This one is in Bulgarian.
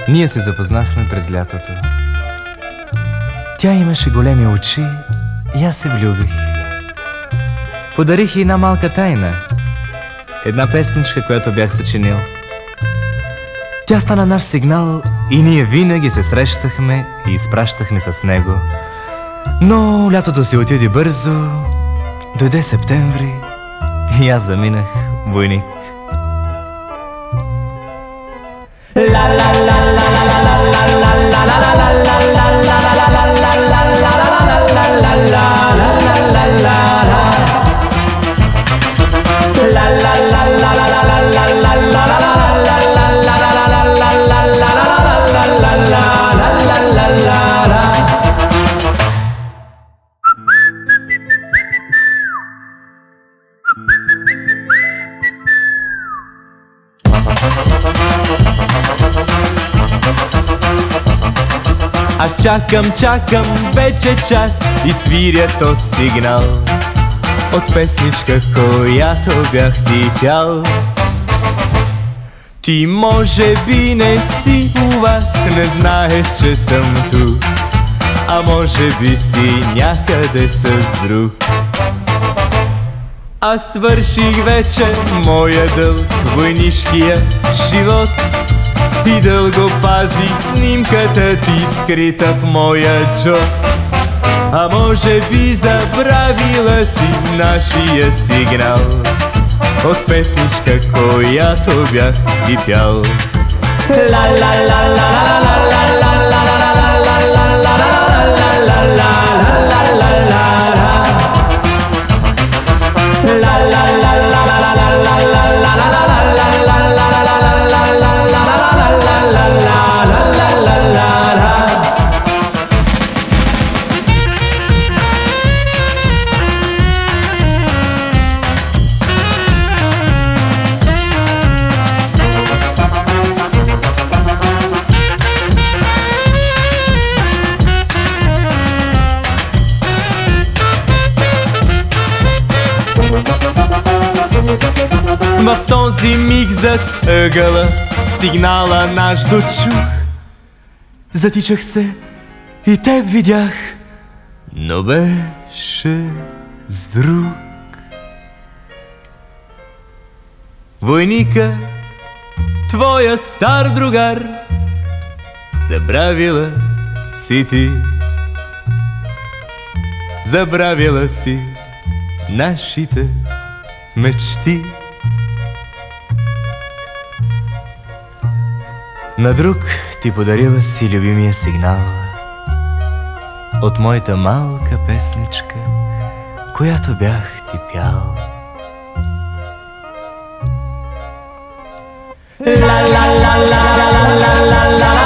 Ние се запознахме през лятото. Тя имаше големи очи и аз се влюбих. Подарих й една малка тайна, една песничка, която бях съчинил. Тя стана наш сигнал и ние винаги се срещахме и изпращахме с него. Но лятото си отиде бързо, дойде септември и аз заминах войник. Аз чакам вече час и свиря то сигнал от песничка, която бях ти пял. Ти може би не си у вас, не знаеш, че съм тук, а може би си някъде с друг. Аз свърших вече моя дълг, войнишкия живот, и дълго пази снимката ти скрита в моя джоб. А може би забравила си нашия сигнал от песничка, която бях ти пял. В този миг зад ъгъла сигнала наш дочух. Затичах се и теб видях, но беше с друг. Войника, твоя стар другар, забравила си ти, забравила си нашите мечти. На друг ти подарила си любимия сигнал от моята малка песничка, която бях ти пял. La la la la la la la la la.